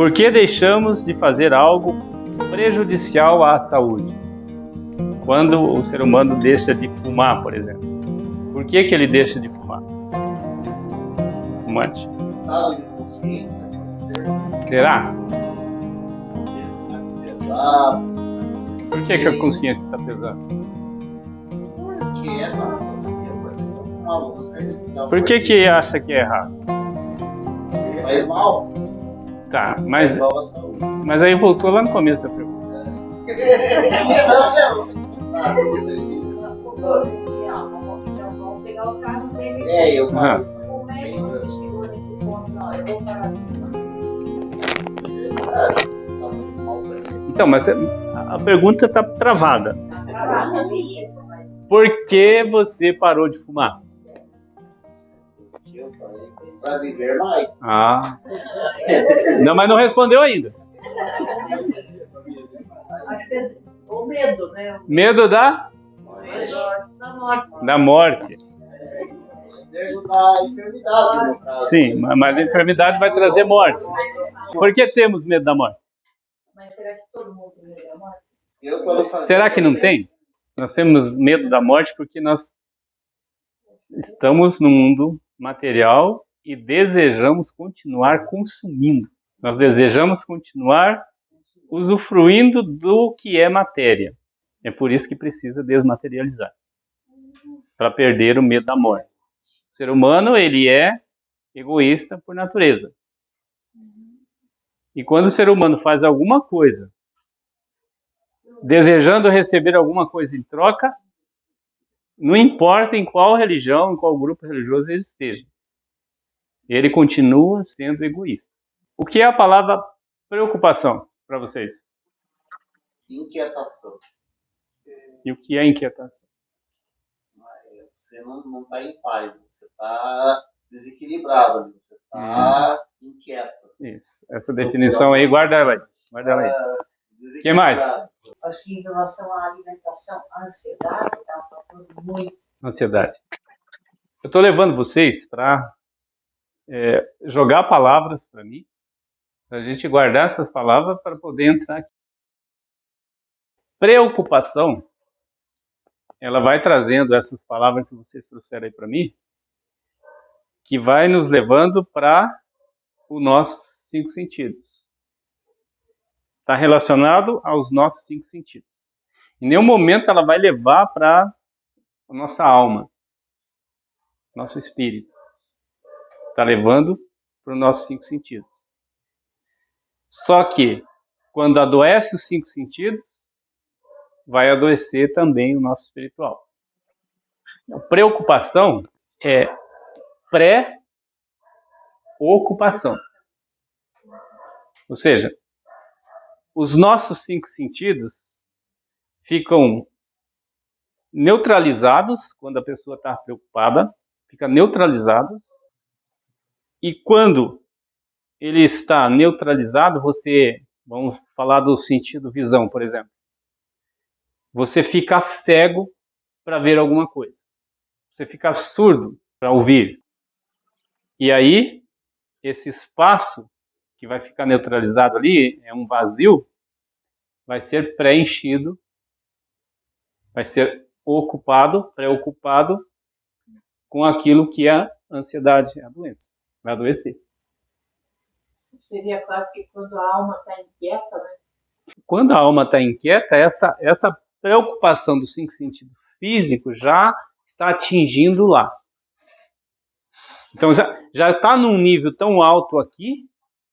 Por que deixamos de fazer algo prejudicial à saúde? Quando o ser humano deixa de fumar, por exemplo. Por que ele deixa de fumar? Fumante. Estado de consciência. Será? Consciência mais pesada. Por que a consciência está pesada? Porque é errado. Por que acha que é errado? Faz mal. Tá, mas Faz mal à saúde. Mas aí voltou lá no começo da pergunta. Vamos pegar o caso dele. Eu falo. Como é que você chegou nesse ponto? Não, eu vou parar de fumar. Então, mas a pergunta está travada. Tá travado, é isso, mas... Por que você parou de fumar? Para viver mais. Ah. Não, mas não respondeu ainda. Acho que é o medo, né? Medo da Morte. Da morte. Medo da enfermidade, no caso. Sim, mas a enfermidade vai trazer morte. Por que temos medo da morte? Mas será que todo mundo tem medo da morte? Será que não tem? Nós temos medo da morte porque nós estamos no mundo material e desejamos continuar consumindo. Nós desejamos continuar usufruindo do que é matéria. É por isso que precisa desmaterializar. Para perder o medo da morte. O ser humano, ele é egoísta por natureza. E quando o ser humano faz alguma coisa, desejando receber alguma coisa em troca, não importa em qual religião, em qual grupo religioso ele esteja, ele continua sendo egoísta. O que é a palavra preocupação para vocês? Inquietação. E o que é inquietação? Você não está em paz, você está desequilibrado, você está inquieto. Isso, essa definição aí, guarda ela aí. Guarda ela aí. O que mais? Acho que em relação à alimentação, a ansiedade está falando muito. Ansiedade. Eu estou levando vocês para jogar palavras para mim, para a gente guardar essas palavras para poder entrar aqui. Preocupação, ela vai trazendo essas palavras que vocês trouxeram aí para mim, que vai nos levando para os nossos 5 sentidos. Está relacionado aos nossos 5 sentidos. Em nenhum momento ela vai levar para a nossa alma, nosso espírito. Está levando para os nossos 5 sentidos. Só que, quando adoece os 5 sentidos, vai adoecer também o nosso espiritual. A preocupação é pré-ocupação. Ou seja, os nossos 5 sentidos ficam neutralizados quando a pessoa está preocupada, fica neutralizados. E quando ele está neutralizado, vamos falar do sentido visão, por exemplo. Você fica cego para ver alguma coisa. Você fica surdo para ouvir. E aí, esse espaço que vai ficar neutralizado ali, é um vazio, vai ser preenchido, vai ser preocupado com aquilo que é a ansiedade, a doença. Vai adoecer. Seria quase que quando a alma está inquieta, né? Quando a alma está inquieta, essa preocupação dos 5 sentidos físicos já está atingindo lá. Então já está num nível tão alto aqui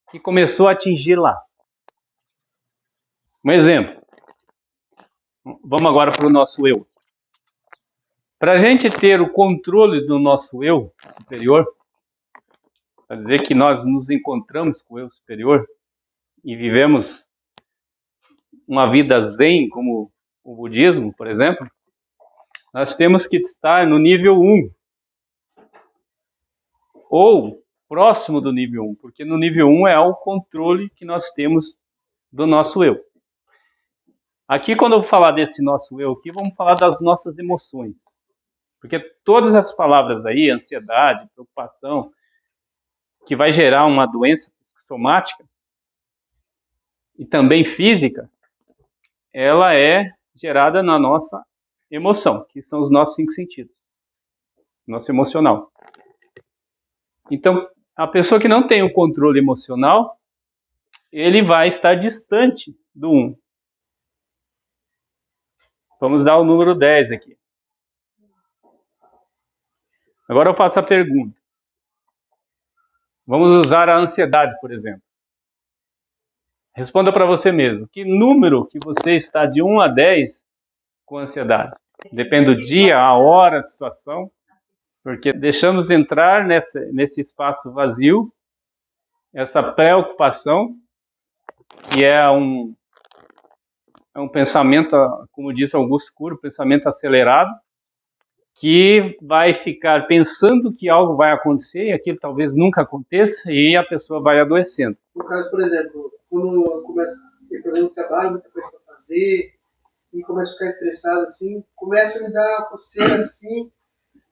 que começou a atingir lá. Um exemplo. Vamos agora para o nosso eu. Para a gente ter o controle do nosso eu superior, para dizer que nós nos encontramos com o eu superior e vivemos uma vida zen, como o budismo, por exemplo, nós temos que estar no nível 1. Ou próximo do nível 1, porque no nível 1 é o controle que nós temos do nosso eu. Aqui, quando eu vou falar desse nosso eu aqui, vamos falar das nossas emoções. Porque todas as palavras aí, ansiedade, preocupação, que vai gerar uma doença psicossomática, e também física, ela é gerada na nossa emoção, que são os nossos 5 sentidos, nosso emocional. Então, a pessoa que não tem o controle emocional, ele vai estar distante do 1. Vamos dar o número 10 aqui. Agora eu faço a pergunta. Vamos usar a ansiedade, por exemplo. Responda para você mesmo. Que número que você está de 1 a 10 com ansiedade? Depende do dia, a hora, a situação. Porque deixamos entrar nesse espaço vazio, essa preocupação, que é um pensamento, como disse Augusto Cury, pensamento acelerado, que vai ficar pensando que algo vai acontecer e aquilo talvez nunca aconteça e a pessoa vai adoecendo. No caso, por exemplo, quando eu começo a ter problema de trabalho, muita coisa para fazer, e começo a ficar estressado assim, começa a me dar coceira assim,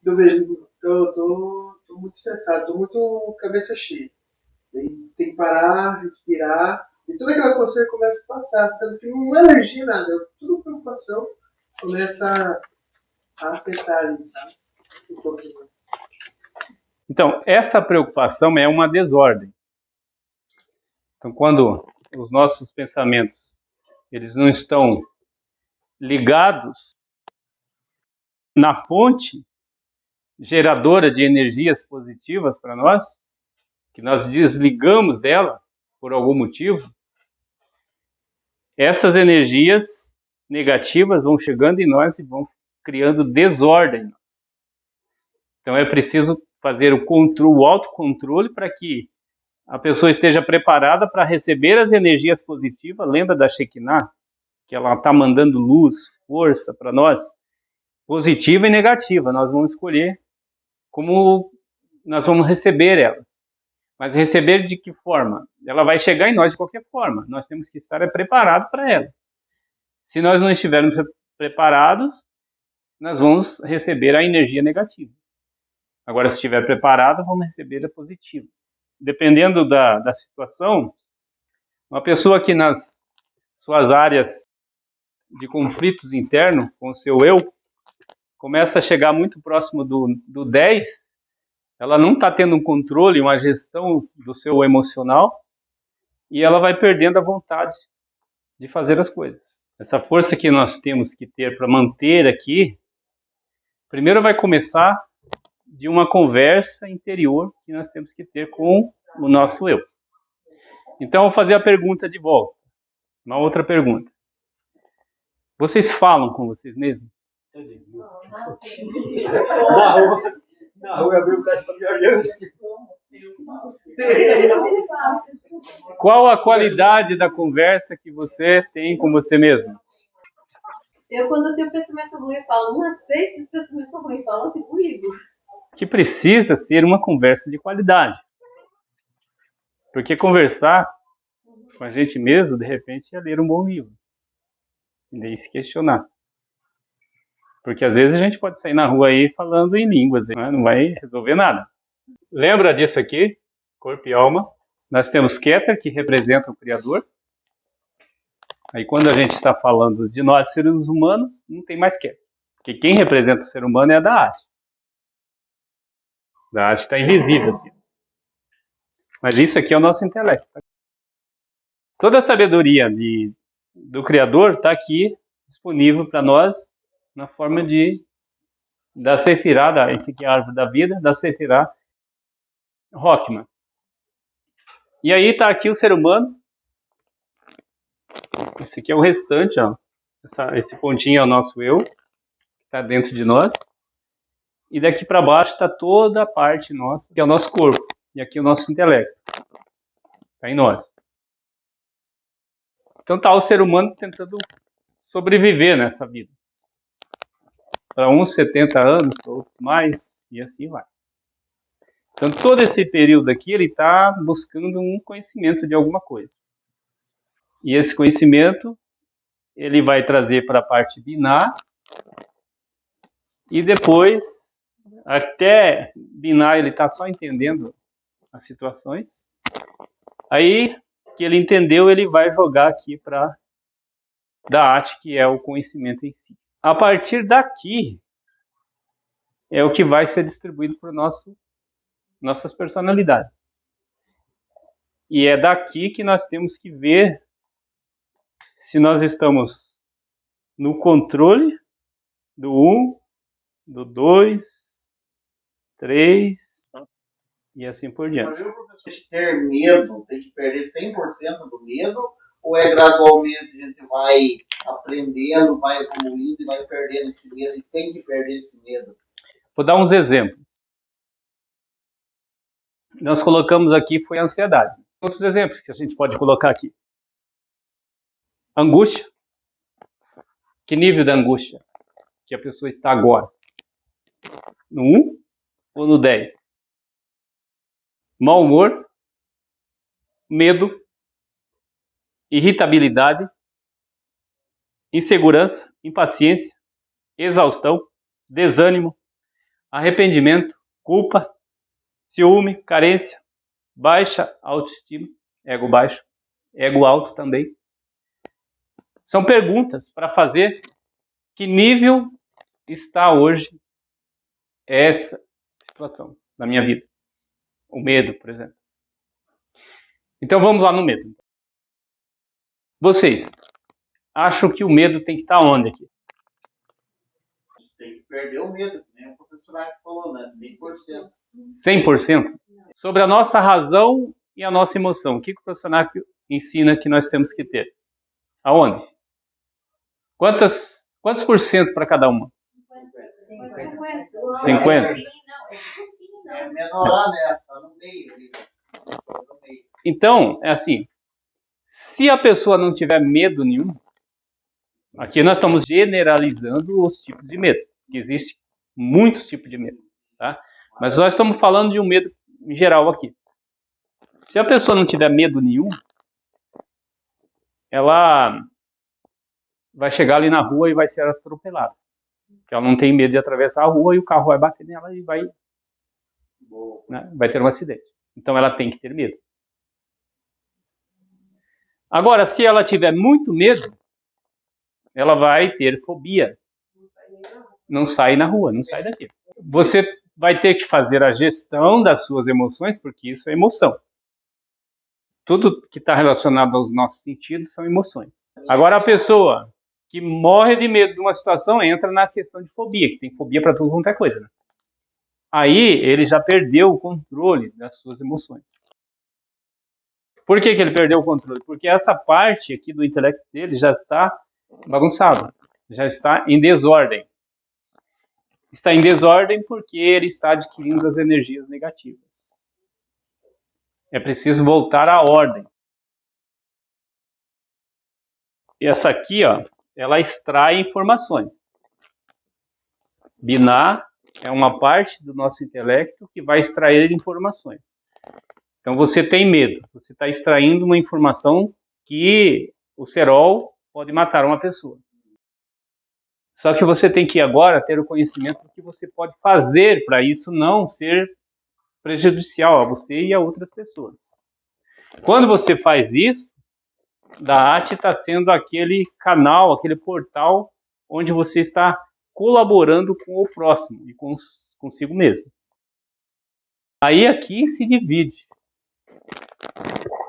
eu vejo, eu tô muito estressado, tô muito cabeça cheia. Daí tem que parar, respirar, e toda aquela coceira começa a passar, sendo que não é alergia nada, é tudo preocupação, começa a afetar ali, sabe? Então, essa preocupação é uma desordem. Então, quando os nossos pensamentos eles não estão ligados na fonte geradora de energias positivas para nós, que nós desligamos dela por algum motivo, essas energias negativas vão chegando em nós e vão criando desordem em nós. Então é preciso fazer o autocontrole para que a pessoa esteja preparada para receber as energias positivas. Lembra da Shekinah? Que ela está mandando luz, força para nós, positiva e negativa. Nós vamos escolher como nós vamos receber elas. Mas receber de que forma? Ela vai chegar em nós de qualquer forma. Nós temos que estar preparados para ela. Se nós não estivermos preparados, nós vamos receber a energia negativa. Agora, se estiver preparado, vamos receber a positiva. Dependendo da situação, uma pessoa que nas suas áreas de conflitos internos com o seu eu, começa a chegar muito próximo do 10, ela não está tendo um controle, uma gestão do seu emocional, e ela vai perdendo a vontade de fazer as coisas. Essa força que nós temos que ter para manter aqui, primeiro vai começar de uma conversa interior que nós temos que ter com o nosso eu. Então, eu vou fazer a pergunta de volta. Uma outra pergunta. Vocês falam com vocês mesmos? Na rua eu abri o cara para me olhando. Qual a qualidade da conversa que você tem com você mesmo? Eu, quando eu tenho pensamento ruim, eu falo, não aceito esse pensamento ruim, fala assim comigo. Que precisa ser uma conversa de qualidade. Porque conversar com a gente mesmo, de repente, é ler um bom livro. E daí se questionar. Porque às vezes a gente pode sair na rua aí falando em línguas, né? Não vai resolver nada. Lembra disso aqui? Corpo e alma. Nós temos Keter, que representa o Criador. Aí quando a gente está falando de nós, seres humanos, não tem mais Keter. Porque quem representa o ser humano é a da arte. A arte está invisível, assim. Mas isso aqui é o nosso intelecto. Toda a sabedoria do Criador está aqui disponível para nós na forma da Sefirah, esse aqui é a árvore da vida, da Sefirah Rockman. E aí está aqui o ser humano. Esse aqui é o restante, ó. Esse pontinho é o nosso eu, que está dentro de nós. E daqui para baixo está toda a parte nossa, que é o nosso corpo. E aqui o nosso intelecto. Está em nós. Então está o ser humano tentando sobreviver nessa vida. Para uns 70 anos, para outros mais, e assim vai. Então todo esse período aqui ele está buscando um conhecimento de alguma coisa. E esse conhecimento ele vai trazer para a parte binar e depois, até binar ele está só entendendo as situações. Aí que ele entendeu, ele vai jogar aqui para da arte, que é o conhecimento em si. A partir daqui, é o que vai ser distribuído para nossas personalidades. E é daqui que nós temos que ver se nós estamos no controle do 1, do 2, 3 e assim por diante. Mas o professor ter medo, tem que perder 100% do medo, ou é gradualmente a gente vai aprendendo, vai evoluindo e vai perdendo esse medo e tem que perder esse medo? Vou dar uns exemplos. Nós colocamos aqui foi a ansiedade. Outros exemplos que a gente pode colocar aqui. Angústia. Que nível da angústia que a pessoa está agora? No 1 ou no 10? Mau humor, medo, irritabilidade, insegurança, impaciência, exaustão, desânimo, arrependimento, culpa, ciúme, carência, baixa autoestima, ego baixo, ego alto também. São perguntas para fazer que nível está hoje essa situação na minha vida. O medo, por exemplo. Então vamos lá no medo. Vocês acham que o medo tem que estar onde aqui? Tem que perder o medo, que nem o professor Arco falou, né? 100%. 100%? Sobre a nossa razão e a nossa emoção. O que o professor Arco ensina que nós temos que ter? Aonde? Quantos por cento para cada uma? 50? É menorar, né? Tá no meio ali. Então, é assim. Se a pessoa não tiver medo nenhum, aqui nós estamos generalizando os tipos de medo, que existem muitos tipos de medo, tá? Mas nós estamos falando de um medo em geral aqui. Se a pessoa não tiver medo nenhum, ela vai chegar ali na rua e vai ser atropelada. Porque ela não tem medo de atravessar a rua e o carro vai bater nela e vai, né, vai ter um acidente. Então ela tem que ter medo. Agora, se ela tiver muito medo, ela vai ter fobia. Não sai na rua, não sai daqui. Você vai ter que fazer a gestão das suas emoções, porque isso é emoção. Tudo que está relacionado aos nossos sentidos são emoções. Agora, a pessoa que morre de medo de uma situação entra na questão de fobia, que tem fobia para tudo quanto é coisa, né? Aí ele já perdeu o controle das suas emoções. Por que ele perdeu o controle? Porque essa parte aqui do intelecto dele já está bagunçada, já está em desordem. Está em desordem porque ele está adquirindo as energias negativas. É preciso voltar à ordem. E essa aqui, ó, ela extrai informações. Binar é uma parte do nosso intelecto que vai extrair informações. Então você tem medo, você está extraindo uma informação que o cerol pode matar uma pessoa. Só que você tem que agora ter o conhecimento do que você pode fazer para isso não ser prejudicial a você e a outras pessoas. Quando você faz isso, da arte está sendo aquele canal, aquele portal onde você está colaborando com o próximo e consigo mesmo. Aí aqui se divide.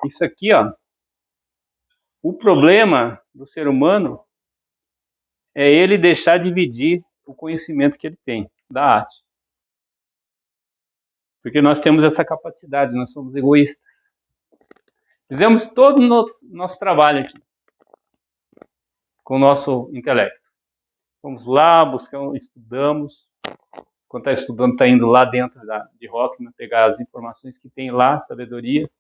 Isso aqui, ó. O problema do ser humano é ele deixar dividir o conhecimento que ele tem da arte. Porque nós temos essa capacidade, nós somos egoístas. Fizemos todo o nosso trabalho aqui com o nosso intelecto. Vamos lá, buscamos, estudamos. Quando está estudando, está indo lá dentro de Rockman, pegar as informações que tem lá, sabedoria.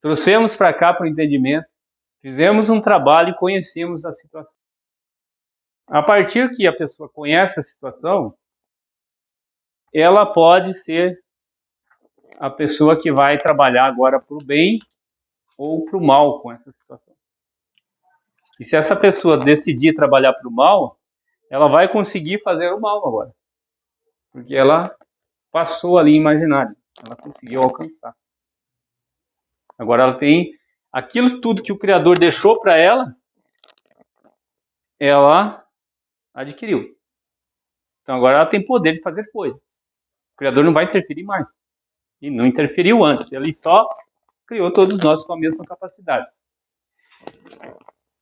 Trouxemos para cá para o entendimento, fizemos um trabalho e conhecemos a situação. A partir que a pessoa conhece a situação, ela pode ser a pessoa que vai trabalhar agora para o bem ou para o mal com essa situação. E se essa pessoa decidir trabalhar para o mal, ela vai conseguir fazer o mal agora. Porque ela passou ali imaginário, ela conseguiu alcançar. Agora ela tem aquilo tudo que o Criador deixou para ela, ela adquiriu. Então agora ela tem poder de fazer coisas. O Criador não vai interferir mais. E não interferiu antes. Ele só criou todos nós com a mesma capacidade.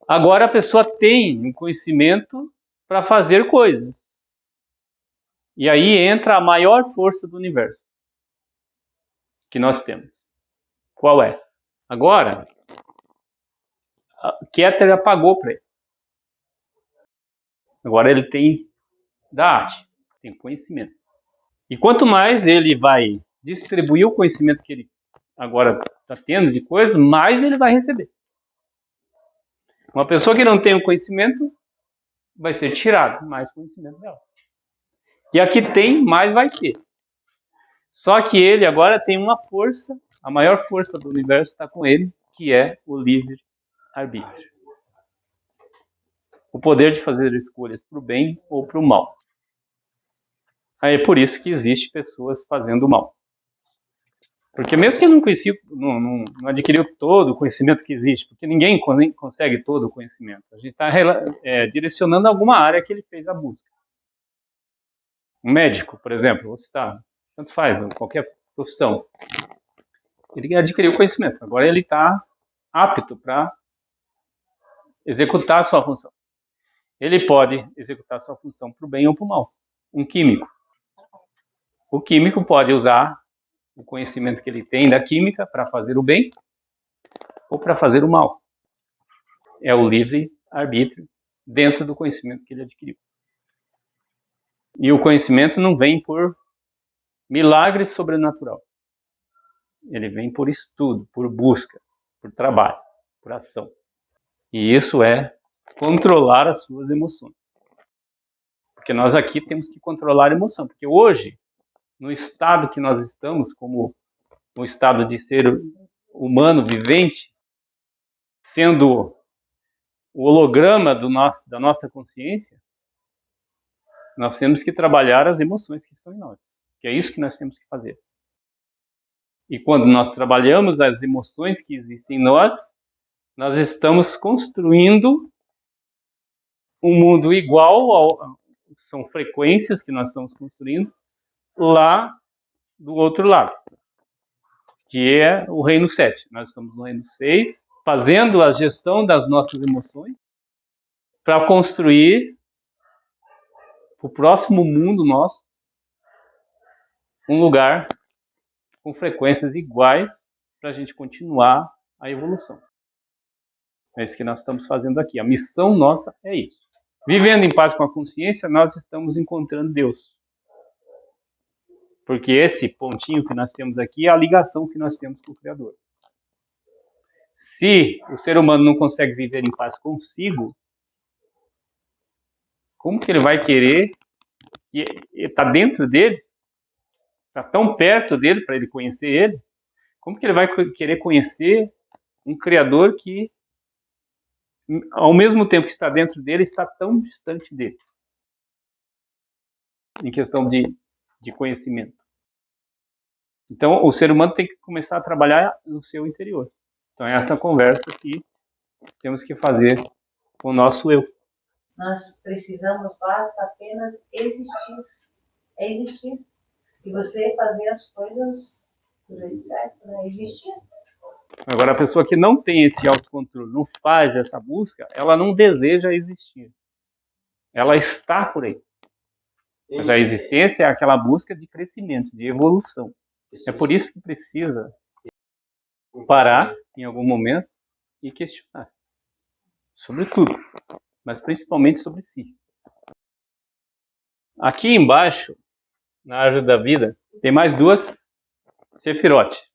Agora a pessoa tem um conhecimento para fazer coisas. E aí entra a maior força do universo que nós temos. Qual é? Agora, Keter apagou para ele. Agora ele tem da arte, tem conhecimento. E quanto mais ele vai distribuir o conhecimento que ele agora está tendo de coisas, mais ele vai receber. Uma pessoa que não tem o conhecimento vai ser tirado mais conhecimento dela. E aqui tem, mais vai ter. Só que ele agora tem uma força, a maior força do universo está com ele, que é o livre-arbítrio. O poder de fazer escolhas para o bem ou para o mal. Aí é por isso que existe pessoas fazendo mal. Porque mesmo que não conhecia, não adquiriu todo o conhecimento que existe, porque ninguém consegue todo o conhecimento. A gente está direcionando alguma área que ele fez a busca. Um médico, por exemplo, você está, tanto faz, qualquer profissão. Ele adquiriu conhecimento. Agora ele está apto para executar a sua função. Ele pode executar a sua função para o bem ou para o mal. Um químico. O químico pode usar o conhecimento que ele tem da química para fazer o bem ou para fazer o mal. É o livre-arbítrio dentro do conhecimento que ele adquiriu. E o conhecimento não vem por milagre sobrenatural. Ele vem por estudo, por busca, por trabalho, por ação. E isso é controlar as suas emoções. Porque nós aqui temos que controlar a emoção. Porque hoje, no estado que nós estamos, como um estado de ser humano vivente, sendo o holograma da nossa consciência, nós temos que trabalhar as emoções que estão em nós. Que é isso que nós temos que fazer. E quando nós trabalhamos as emoções que existem em nós, nós estamos construindo um mundo igual, são frequências que nós estamos construindo, lá do outro lado, que é o reino 7. Nós estamos no reino 6, fazendo a gestão das nossas emoções para construir o próximo mundo nosso um lugar com frequências iguais para a gente continuar a evolução. É isso que nós estamos fazendo aqui. A missão nossa é isso. Vivendo em paz com a consciência, nós estamos encontrando Deus. Porque esse pontinho que nós temos aqui é a ligação que nós temos com o Criador. Se o ser humano não consegue viver em paz consigo, como que ele vai querer que está dentro dele, está tão perto dele para ele conhecer ele, como que ele vai querer conhecer um Criador que, ao mesmo tempo que está dentro dele, está tão distante dele? Em questão de conhecimento. Então, o ser humano tem que começar a trabalhar no seu interior. Então, é essa conversa que temos que fazer com o nosso eu. Nós precisamos, basta apenas existir. É existir. E você fazer as coisas do jeito certo, né? Existir. Agora, a pessoa que não tem esse autocontrole, não faz essa busca, ela não deseja existir. Ela está por aí. Mas a existência é aquela busca de crescimento, de evolução. É por isso que precisa parar em algum momento e questionar sobre tudo, mas principalmente sobre si. Aqui embaixo, na árvore da vida, tem mais duas Sefirot,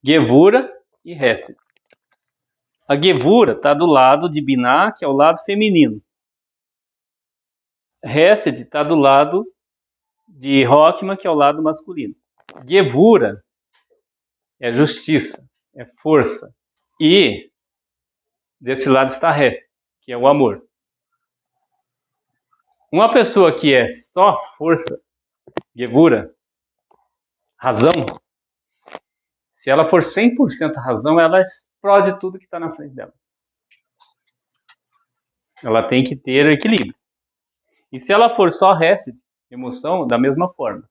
Gevura e Hesed. A Gevura está do lado de Binah, que é o lado feminino. Hesed está do lado de Hokmah, que é o lado masculino. Gevura é justiça, é força. E desse lado está Hesed, que é o amor. Uma pessoa que é só força, Gevura, razão, Se ela for 100% razão, ela explode tudo que está na frente dela. Ela tem que ter equilíbrio. E se ela for só resto, emoção, da mesma forma.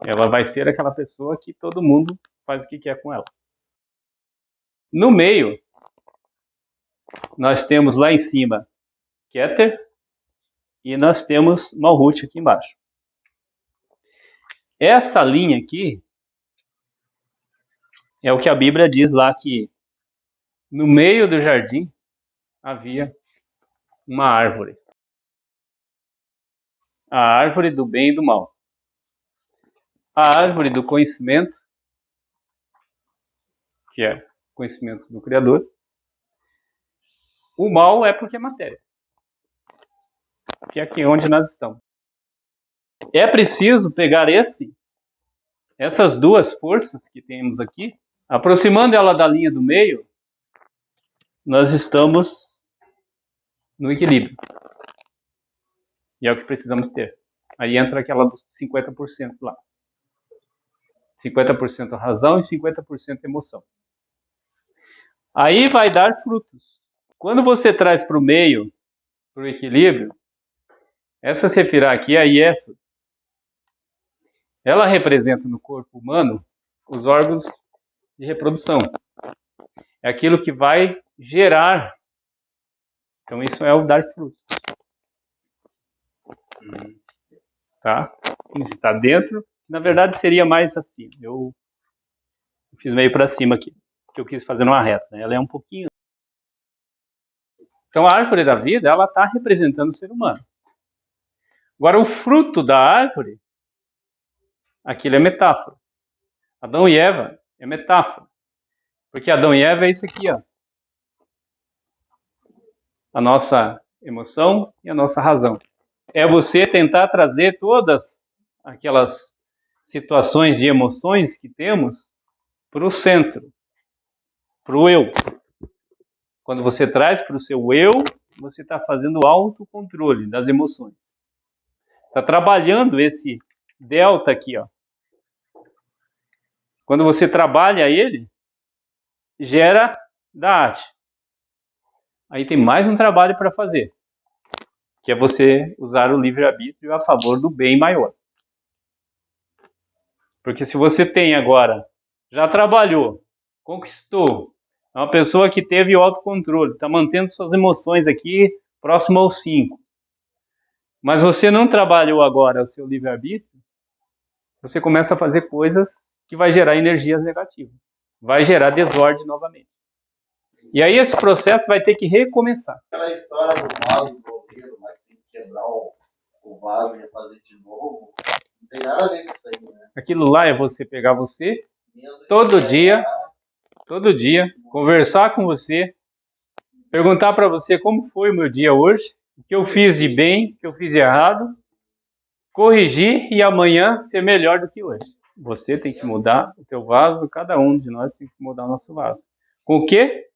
Ela vai ser aquela pessoa que todo mundo faz o que quer com ela. No meio, nós temos lá em cima Keter e nós temos Malhut aqui embaixo. Essa linha aqui é o que a Bíblia diz lá, que no meio do jardim havia uma árvore. A árvore do bem e do mal. A árvore do conhecimento, que é o conhecimento do Criador. O mal é porque é matéria, que é aqui onde nós estamos. É preciso pegar essas duas forças que temos aqui, aproximando ela da linha do meio, nós estamos no equilíbrio. E é o que precisamos ter. Aí entra aquela dos 50% lá. 50% razão e 50% emoção. Aí vai dar frutos. Quando você traz para o meio, para o equilíbrio, essa sefirá aqui, a Yesod, ela representa no corpo humano os órgãos de reprodução. É aquilo que vai gerar. Então isso é o dar frutos. Tá? Está dentro. Na verdade seria mais assim. Eu fiz meio para cima aqui, que eu quis fazer numa reta. Né? Ela é um pouquinho. Então a árvore da vida, ela está representando o ser humano. Agora o fruto da árvore, aquilo é metáfora. Adão e Eva é metáfora. Porque Adão e Eva é isso aqui, ó. A nossa emoção e a nossa razão. É você tentar trazer todas aquelas situações de emoções que temos para o centro, para o eu. Quando você traz para o seu eu, você está fazendo autocontrole das emoções. Está trabalhando esse delta aqui, ó. Quando você trabalha ele, gera Da'at. Aí tem mais um trabalho para fazer, que é você usar o livre-arbítrio a favor do bem maior. Porque se você tem agora, já trabalhou, conquistou, é uma pessoa que teve o autocontrole, está mantendo suas emoções aqui próximo ao 5. Mas você não trabalhou agora o seu livre-arbítrio, você começa a fazer coisas que vai gerar energias negativas. Vai gerar desordem novamente. E aí esse processo vai ter que recomeçar. Aquela história do vaso do governo, mas tem que quebrar o vaso e fazer de novo, não tem nada a ver com isso aí, né? Aquilo lá é você pegar você todo dia, conversar com você, perguntar para você como foi o meu dia hoje, o que eu fiz de bem, o que eu fiz de errado, corrigir e amanhã ser melhor do que hoje. Você tem que mudar o teu vaso, cada um de nós tem que mudar o nosso vaso. Com o quê?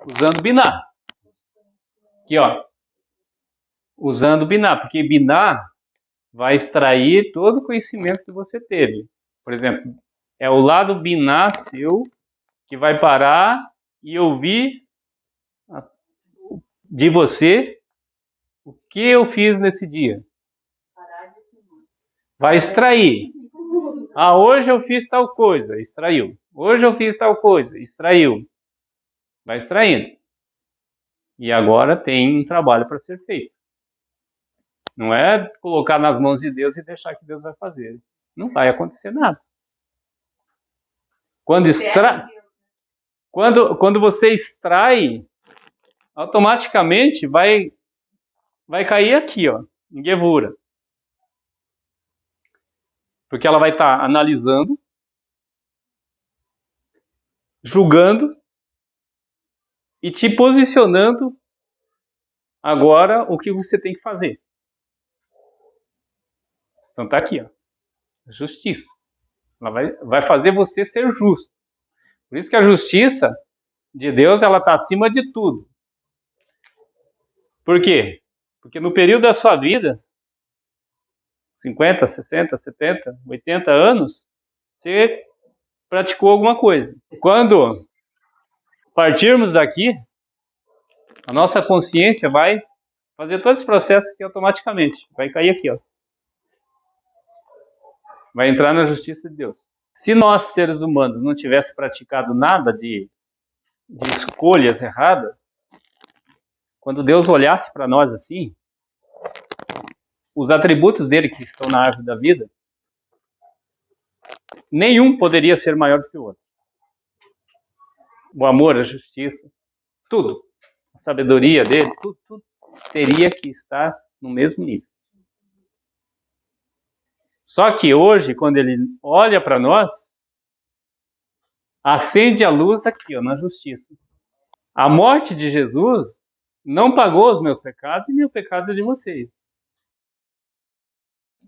Usando Biná. Aqui, ó. Usando Biná, porque Biná vai extrair todo o conhecimento que você teve. Por exemplo, é o lado Biná seu que vai parar e ouvir de você o que eu fiz nesse dia. Vai extrair. Ah, hoje eu fiz tal coisa, extraiu. Hoje eu fiz tal coisa, extraiu. Vai extraindo. E agora tem um trabalho para ser feito. Não é colocar nas mãos de Deus e deixar que Deus vai fazer. Não vai acontecer nada. Quando você extrai, automaticamente vai cair aqui, ó, em Gevura. Porque ela vai estar analisando, julgando e te posicionando agora o que você tem que fazer. Então tá aqui, ó. Justiça. Ela vai fazer você ser justo. Por isso que a justiça de Deus, ela está acima de tudo. Por quê? Porque no período da sua vida, 50, 60, 70, 80 anos, você praticou alguma coisa. Quando partirmos daqui, a nossa consciência vai fazer todo esse processo aqui automaticamente. Vai cair aqui, ó. Vai entrar na justiça de Deus. Se nós, seres humanos, não tivéssemos praticado nada de escolhas erradas, quando Deus olhasse para nós assim, os atributos dele que estão na árvore da vida, nenhum poderia ser maior do que o outro. O amor, a justiça, tudo. A sabedoria dele, tudo teria que estar no mesmo nível. Só que hoje, quando ele olha para nós, acende a luz aqui, ó, na justiça. A morte de Jesus não pagou os meus pecados e nem o pecado de vocês.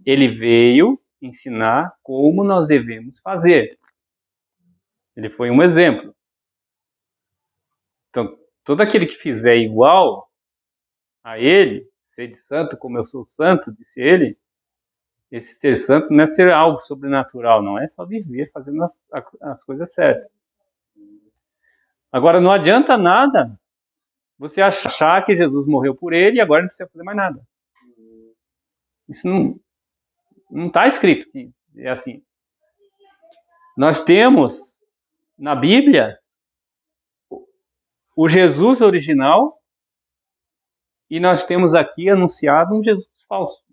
Ele veio ensinar como nós devemos fazer. Ele foi um exemplo. Então, todo aquele que fizer igual a ele, ser de santo como eu sou santo, disse ele, esse ser santo não é ser algo sobrenatural, não é só viver fazendo as coisas certas. Agora, não adianta nada você achar que Jesus morreu por ele e agora não precisa fazer mais nada. Isso não está escrito que é assim. Nós temos na Bíblia o Jesus original e nós temos aqui anunciado um Jesus falso.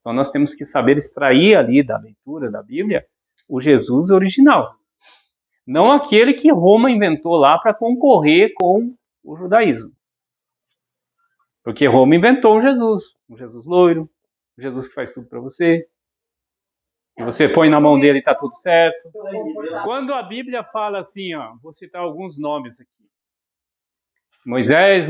Então nós temos que saber extrair ali da leitura da Bíblia o Jesus original. Não aquele que Roma inventou lá para concorrer com o judaísmo. Porque Roma inventou um Jesus loiro, um Jesus que faz tudo para você. E você põe na mão dele e está tudo certo. Quando a Bíblia fala assim, ó, vou citar alguns nomes aqui. Moisés,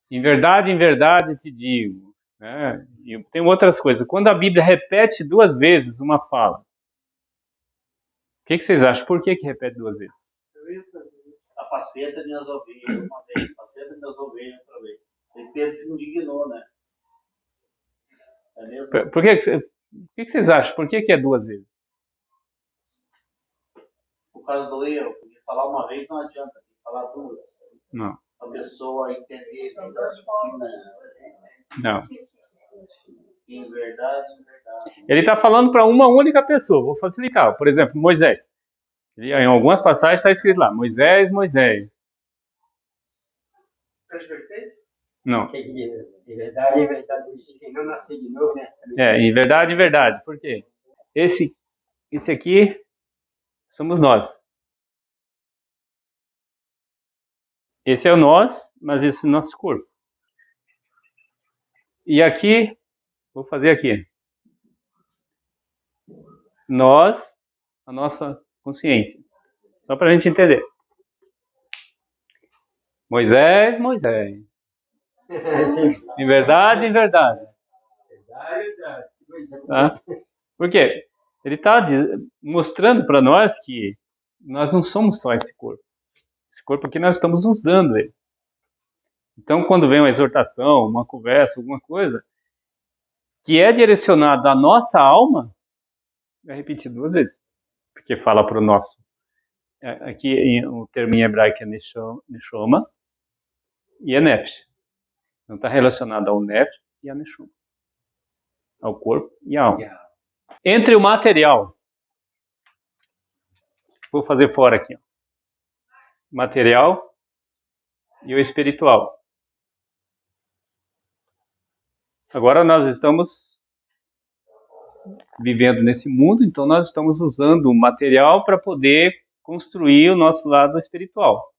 em verdade te digo. Né? E tem outras coisas. Quando a Bíblia repete 2 vezes uma fala, o que vocês acham? Por que repete 2 vezes? Apacenta minhas ovelhas, uma vez, apacenta minhas ovelhas outra vez. E Pedro se indignou, né? É mesmo? Por que vocês acham? Por que é 2 vezes? Por causa do erro. Porque falar uma vez não adianta, tem que falar 2. Não. A pessoa entender. Não. Em verdade. Ele está falando para uma única pessoa. Vou facilitar. Por exemplo, Moisés. Em algumas passagens está escrito lá, Moisés. Advertência? Não. Em verdade, quem não nascer de novo, né? Em verdade. Por quê? Esse aqui somos nós. Esse é o nós, mas esse é o nosso corpo. E aqui, vou fazer aqui. Nós, a nossa consciência. Só para a gente entender. Moisés. Em verdade. Tá? Por quê? Ele está mostrando para nós que nós não somos só esse corpo. Esse corpo aqui nós estamos usando ele. Então, quando vem uma exortação, uma conversa, alguma coisa, que é direcionada à nossa alma, é repetido 2 vezes. Porque fala para o nosso. Aqui o termo em hebraico é neshoma e é nefesh. Então está relacionado ao nefesh e à neshoma. Ao corpo e à alma. Entre o material, vou fazer fora aqui, ó. Material e o espiritual. Agora nós estamos vivendo nesse mundo, então nós estamos usando o material para poder construir o nosso lado espiritual.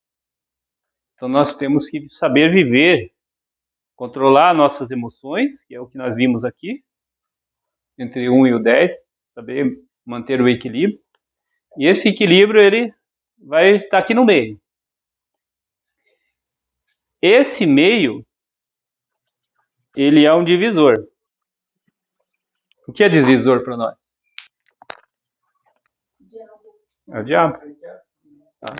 Então nós temos que saber viver, controlar nossas emoções, que é o que nós vimos aqui, entre 1 e o 10, saber manter o equilíbrio. E esse equilíbrio, ele vai estar aqui no meio. Esse meio, ele é um divisor. O que é divisor para nós? É o diabo. Tá?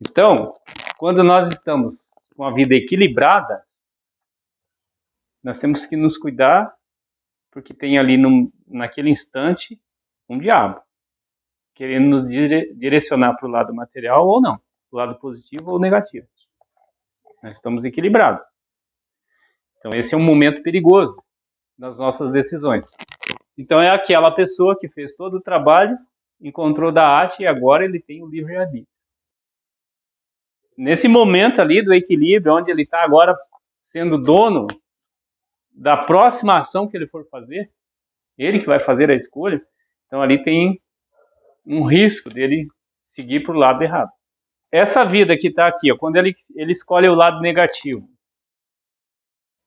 Então, quando nós estamos com a vida equilibrada, nós temos que nos cuidar, porque tem ali naquele instante um diabo. querendo nos direcionar para o lado material ou não, para o lado positivo ou negativo. Nós estamos equilibrados. Então esse é um momento perigoso nas nossas decisões. Então é aquela pessoa que fez todo o trabalho, encontrou da arte e agora ele tem o livre-arbítrio. Nesse momento ali do equilíbrio, onde ele está agora sendo dono da próxima ação que ele for fazer, ele que vai fazer a escolha, então ali tem um risco dele seguir para o lado errado. Essa vida que está aqui, ó, quando ele escolhe o lado negativo,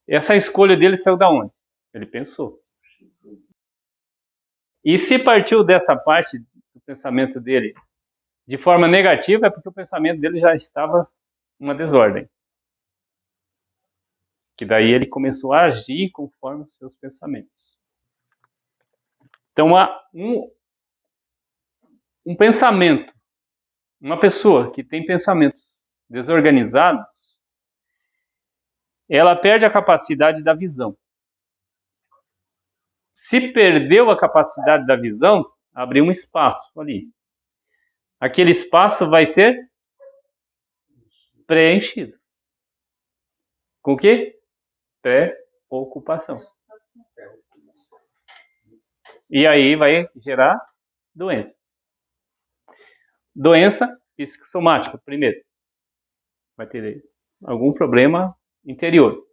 essa escolha dele saiu da onde? Ele pensou. E se partiu dessa parte do pensamento dele de forma negativa, é porque o pensamento dele já estava uma desordem. Que daí ele começou a agir conforme os seus pensamentos. Então, há um pensamento, uma pessoa que tem pensamentos desorganizados, ela perde a capacidade da visão. Se perdeu a capacidade da visão, abriu um espaço ali. Aquele espaço vai ser preenchido. Com o quê? Pré-ocupação. E aí vai gerar doença. Doença psicossomática, primeiro. Vai ter algum problema interior.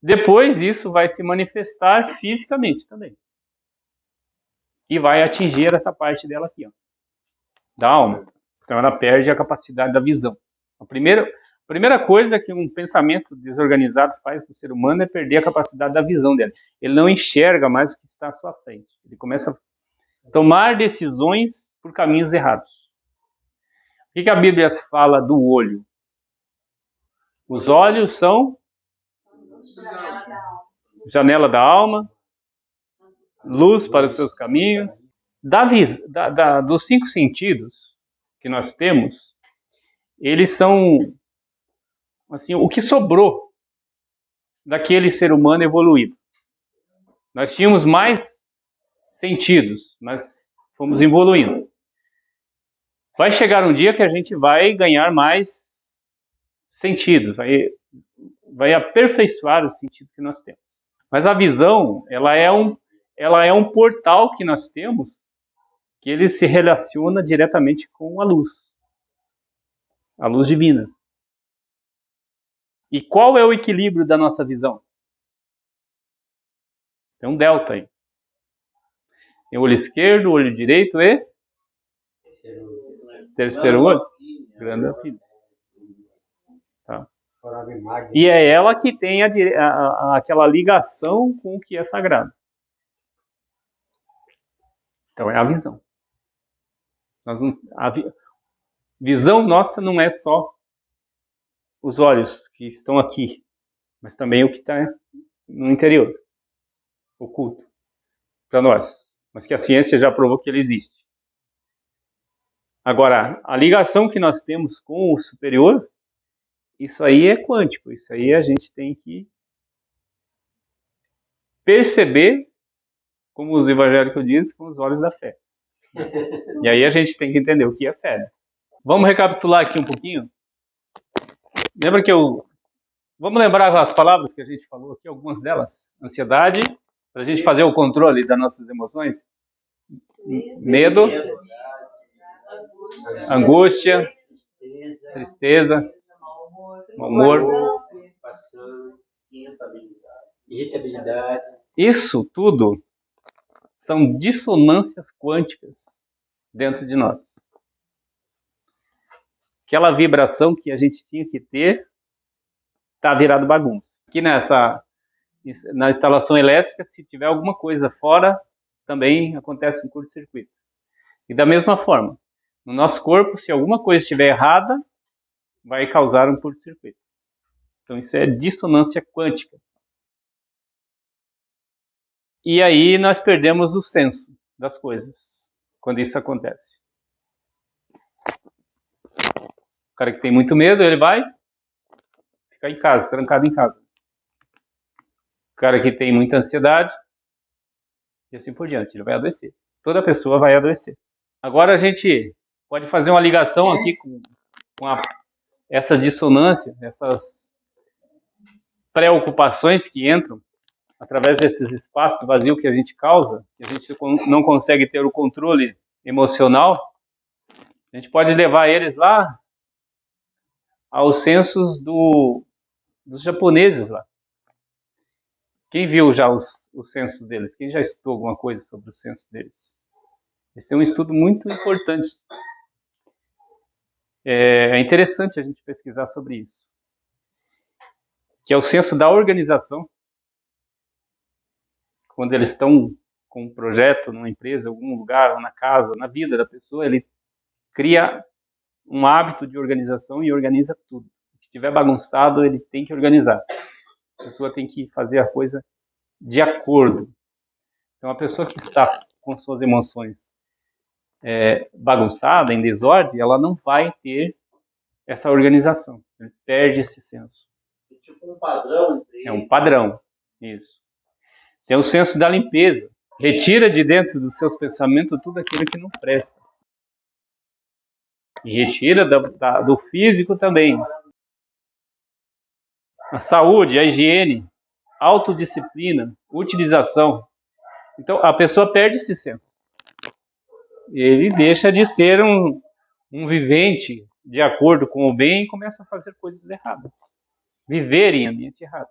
Depois isso vai se manifestar fisicamente também. E vai atingir essa parte dela aqui, ó, da alma. Então ela perde a capacidade da visão. A primeira coisa que um pensamento desorganizado faz no ser humano é perder a capacidade da visão dele. Ele não enxerga mais o que está à sua frente. Ele começa a tomar decisões por caminhos errados. O que a Bíblia fala do olho? Os olhos são janela da alma, luz para os seus caminhos. Dos 5 sentidos que nós temos, eles são assim, o que sobrou daquele ser humano evoluído. Nós tínhamos mais sentidos, nós fomos evoluindo. Vai chegar um dia que a gente vai ganhar mais sentidos, vai aperfeiçoar o sentido que nós temos. Mas a visão, ela é um portal que nós temos, que ele se relaciona diretamente com a luz divina. E qual é o equilíbrio da nossa visão? Tem um delta aí. Tem o olho esquerdo, o olho direito e terceiro olho. Grande filha. Tá. E é ela que tem aquela ligação com o que é sagrado. Então é a visão. A visão nossa não é só os olhos que estão aqui, mas também o que está no interior, oculto, para nós. Mas que a ciência já provou que ele existe. Agora, a ligação que nós temos com o superior, isso aí é quântico, isso aí a gente tem que perceber, como os evangélicos dizem, com os olhos da fé. E aí a gente tem que entender o que é fé. Né? Vamos recapitular aqui um pouquinho? Lembra que vamos lembrar as palavras que a gente falou aqui, algumas delas? Ansiedade, para a gente fazer o controle das nossas emoções. Medo, angústia, tristeza, mau humor, irritabilidade. Isso tudo são dissonâncias quânticas dentro de nós. Aquela vibração que a gente tinha que ter está virado bagunça. Aqui na instalação elétrica, se tiver alguma coisa fora, também acontece um curto-circuito. E da mesma forma, no nosso corpo, se alguma coisa estiver errada, vai causar um curto-circuito. Então isso é dissonância quântica. E aí nós perdemos o senso das coisas, quando isso acontece. O cara que tem muito medo, ele vai ficar em casa, trancado em casa. O cara que tem muita ansiedade, e assim por diante, ele vai adoecer. Toda pessoa vai adoecer. Agora a gente pode fazer uma ligação aqui com essa dissonância, essas preocupações que entram através desses espaços vazios que a gente causa, que a gente não consegue ter o controle emocional. A gente pode levar eles lá aos censos dos japoneses lá. Quem viu já os censos deles? Quem já estudou alguma coisa sobre o censo deles? Esse é um estudo muito importante. É interessante a gente pesquisar sobre isso. Que é o censo da organização. Quando eles estão com um projeto numa empresa, em algum lugar, ou na casa, ou na vida da pessoa, ele cria um hábito de organização e organiza tudo. O que estiver bagunçado, ele tem que organizar. A pessoa tem que fazer a coisa de acordo. Então, a pessoa que está com suas emoções bagunçada, em desordem, ela não vai ter essa organização. Ele perde esse senso. É tipo um padrão. É um padrão, isso. Tem o senso da limpeza. Retira de dentro dos seus pensamentos tudo aquilo que não presta. E retira do físico também. A saúde, a higiene, autodisciplina, utilização. Então, a pessoa perde esse senso. Ele deixa de ser um vivente de acordo com o bem e começa a fazer coisas erradas. Viver em ambiente errado.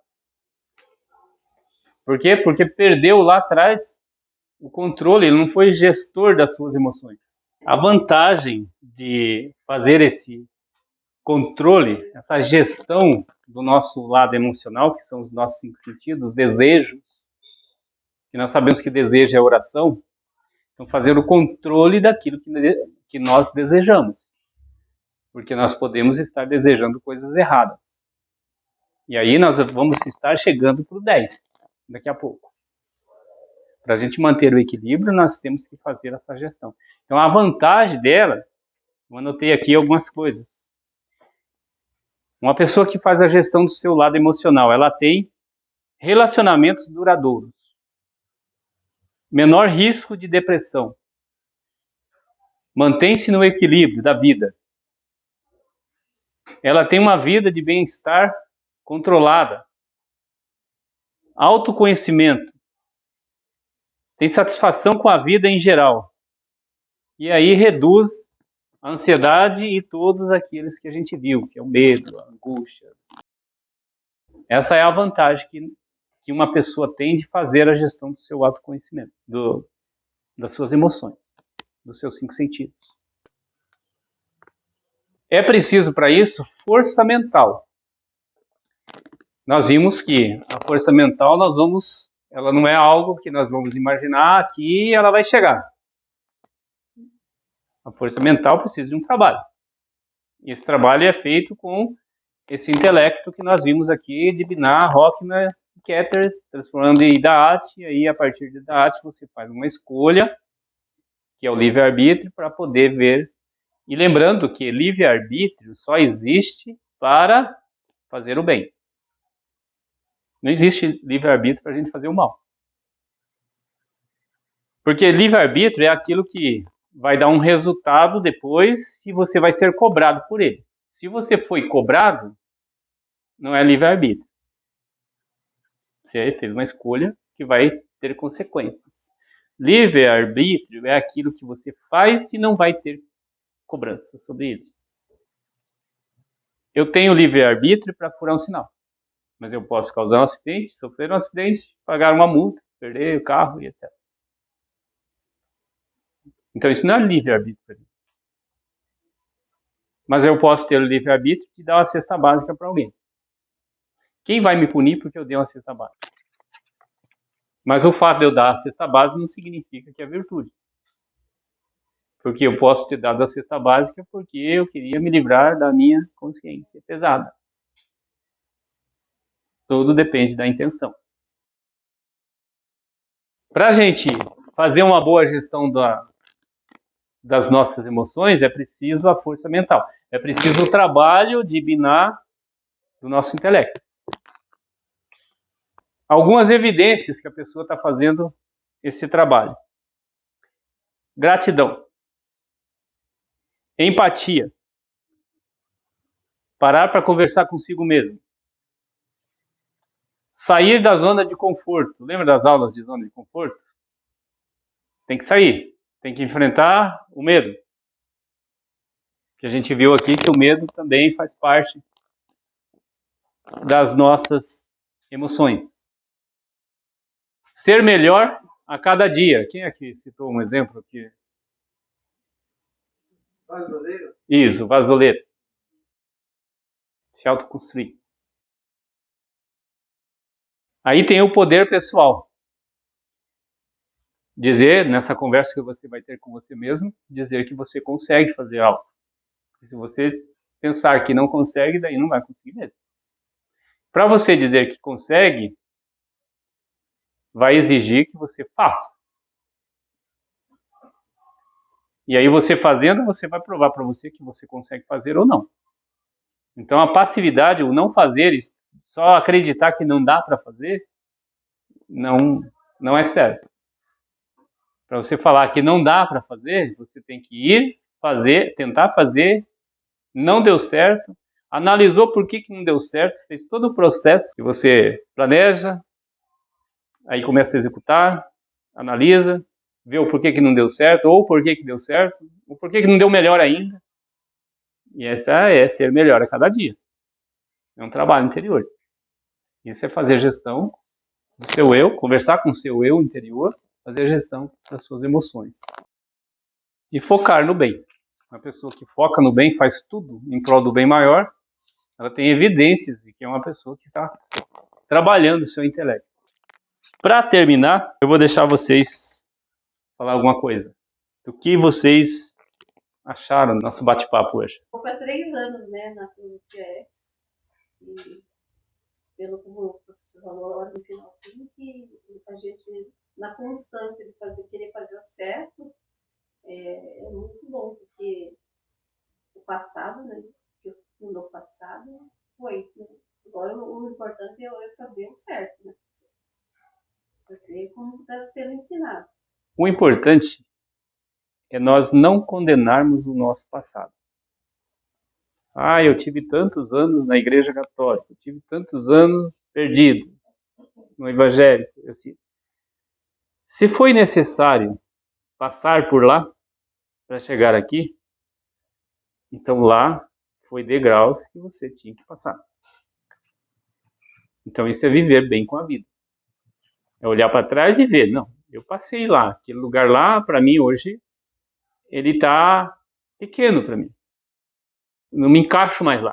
Por quê? Porque perdeu lá atrás o controle, ele não foi gestor das suas emoções. A vantagem de fazer esse controle, essa gestão do nosso lado emocional, que são os nossos 5 sentidos, desejos, que nós sabemos que desejo é oração, então fazer o controle daquilo que nós desejamos. Porque nós podemos estar desejando coisas erradas. E aí nós vamos estar chegando para o 10, daqui a pouco. Para a gente manter o equilíbrio, nós temos que fazer essa gestão. Então, a vantagem dela, eu anotei aqui algumas coisas. Uma pessoa que faz a gestão do seu lado emocional, ela tem relacionamentos duradouros. Menor risco de depressão. Mantém-se no equilíbrio da vida. Ela tem uma vida de bem-estar controlada. Autoconhecimento. Tem satisfação com a vida em geral. E aí reduz a ansiedade e todos aqueles que a gente viu, que é o medo, a angústia. Essa é a vantagem que uma pessoa tem de fazer a gestão do seu autoconhecimento, das suas emoções, dos seus 5 sentidos. É preciso para isso força mental. Nós vimos que a força mental ela não é algo que nós vamos imaginar que ela vai chegar. A força mental precisa de um trabalho. E esse trabalho é feito com esse intelecto que nós vimos aqui de Binar, Rockner, Keter, transformando em Da'at, e aí a partir de Da'at você faz uma escolha, que é o livre-arbítrio, para poder ver. E lembrando que livre-arbítrio só existe para fazer o bem. Não existe livre-arbítrio para a gente fazer o mal. Porque livre-arbítrio é aquilo que vai dar um resultado depois se você vai ser cobrado por ele. Se você foi cobrado, não é livre-arbítrio. Você fez uma escolha que vai ter consequências. Livre-arbítrio é aquilo que você faz e não vai ter cobrança sobre ele. Eu tenho livre-arbítrio para furar um sinal. Mas eu posso causar um acidente, sofrer um acidente, pagar uma multa, perder o carro e etc. Então isso não é livre-arbítrio para mim. Mas eu posso ter o livre-arbítrio de dar uma cesta básica para alguém. Quem vai me punir porque eu dei uma cesta básica? Mas o fato de eu dar a cesta básica não significa que é virtude. Porque eu posso ter dado a cesta básica porque eu queria me livrar da minha consciência pesada. Tudo depende da intenção. Para a gente fazer uma boa gestão das nossas emoções, é preciso a força mental. É preciso o trabalho de Binar do nosso intelecto. Algumas evidências que a pessoa está fazendo esse trabalho. Gratidão. Empatia. Parar para conversar consigo mesmo. Sair da zona de conforto. Lembra das aulas de zona de conforto? Tem que sair. Tem que enfrentar o medo. Que a gente viu aqui que o medo também faz parte das nossas emoções. Ser melhor a cada dia. Quem aqui citou um exemplo aqui? Vasoleiro? Isso, vasoleiro. Se autoconstruir. Aí tem o poder pessoal. Dizer, nessa conversa que você vai ter com você mesmo, dizer que você consegue fazer algo. Se você pensar que não consegue, daí não vai conseguir mesmo. Para você dizer que consegue, vai exigir que você faça. E aí você fazendo, você vai provar para você que você consegue fazer ou não. Então a passividade, o não fazer, só acreditar que não dá para fazer, não é certo. Para você falar que não dá para fazer, você tem que ir, fazer, tentar fazer, não deu certo, analisou por que não deu certo, fez todo o processo que você planeja, aí começa a executar, analisa, vê o porquê que não deu certo, ou porquê que deu certo, ou porquê que não deu melhor ainda. E essa é ser melhor a cada dia. É um trabalho interior. Isso é fazer gestão do seu eu, conversar com o seu eu interior, fazer gestão das suas emoções. E focar no bem. Uma pessoa que foca no bem, faz tudo em prol do bem maior, ela tem evidências de que é uma pessoa que está trabalhando o seu intelecto. Para terminar, eu vou deixar vocês falar alguma coisa. Do que vocês acharam do nosso bate-papo hoje? Vou para 3 anos, né, na Filosofia X. E pelo que o professor falou lá no finalzinho, que a gente, na constância de querer fazer o certo, é muito bom, porque o passado, né, o meu passado foi. Agora o importante é eu fazer o certo, né? Fazer como está sendo ensinado. O importante é nós não condenarmos o nosso passado. Ah, eu tive tantos anos na Igreja Católica, eu tive tantos anos perdido no Evangelho. Assim. Se foi necessário passar por lá para chegar aqui, então lá foi degraus que você tinha que passar. Então isso é viver bem com a vida. É olhar para trás e ver, não, eu passei lá, aquele lugar lá, para mim hoje, ele está pequeno para mim. Não me encaixo mais lá.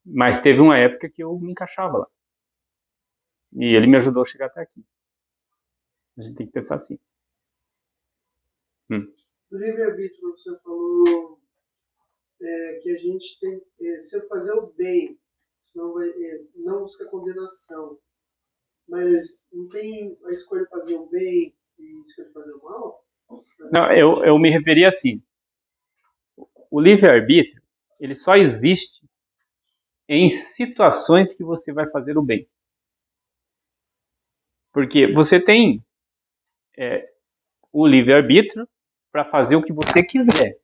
Mas teve uma época que eu me encaixava lá. E ele me ajudou a chegar até aqui. A gente tem que pensar assim. O livre-arbítrio, você falou que a gente tem que sempre fazer o bem, senão não busca condenação. Mas não tem a escolha de fazer o bem e a escolha de fazer o mal? Não, eu me referi assim. O livre-arbítrio, ele só existe em situações que você vai fazer o bem. Porque você tem o livre-arbítrio para fazer o que você quiser.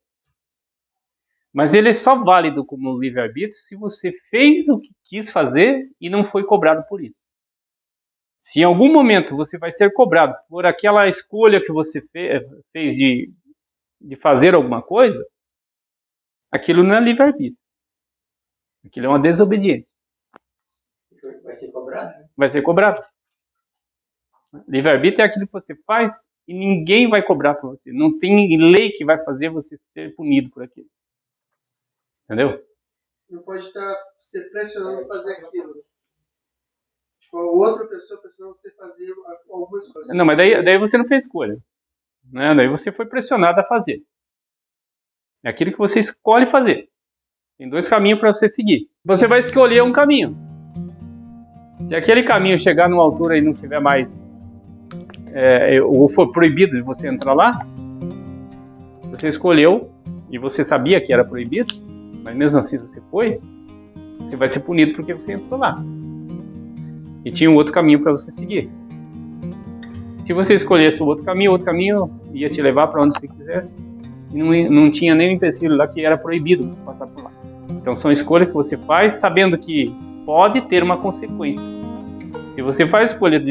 Mas ele é só válido como livre-arbítrio se você fez o que quis fazer e não foi cobrado por isso. Se em algum momento você vai ser cobrado por aquela escolha que você fez de fazer alguma coisa, aquilo não é livre-arbítrio. Aquilo é uma desobediência. Vai ser cobrado? Vai ser cobrado. Livre-arbítrio é aquilo que você faz e ninguém vai cobrar por você. Não tem lei que vai fazer você ser punido por aquilo. Entendeu? Não pode estar se pressionando a fazer aquilo. Tipo, a outra pessoa pressionando você a fazer algumas coisas. Não, mas daí você não fez escolha. Né? Daí você foi pressionado a fazer. É aquilo que você escolhe fazer. Tem 2 caminhos para você seguir. Você vai escolher um caminho. Se aquele caminho chegar numa altura e não tiver mais... ou for proibido de você entrar lá, você escolheu e você sabia que era proibido, mas mesmo assim você foi, você vai ser punido porque você entrou lá. E tinha um outro caminho para você seguir. Se você escolhesse o outro caminho ia te levar para onde você quisesse, e não tinha nenhum empecilho lá que era proibido você passar por lá. Então são escolhas que você faz sabendo que pode ter uma consequência. Se você faz escolha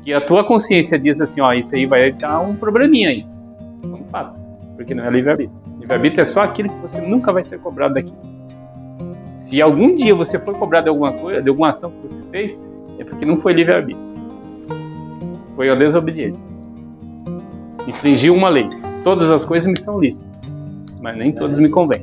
que a tua consciência diz assim, ó, isso aí vai dar um probleminha aí, não faça, porque não é livre-arbítrio. Livre-arbítrio é só aquilo que você nunca vai ser cobrado daquilo. Se algum dia você for cobrado de alguma coisa, de alguma ação que você fez, é porque não foi livre-arbítrio. Foi a desobediência. Infringiu uma lei. Todas as coisas me são lícitas, mas nem todas me convêm.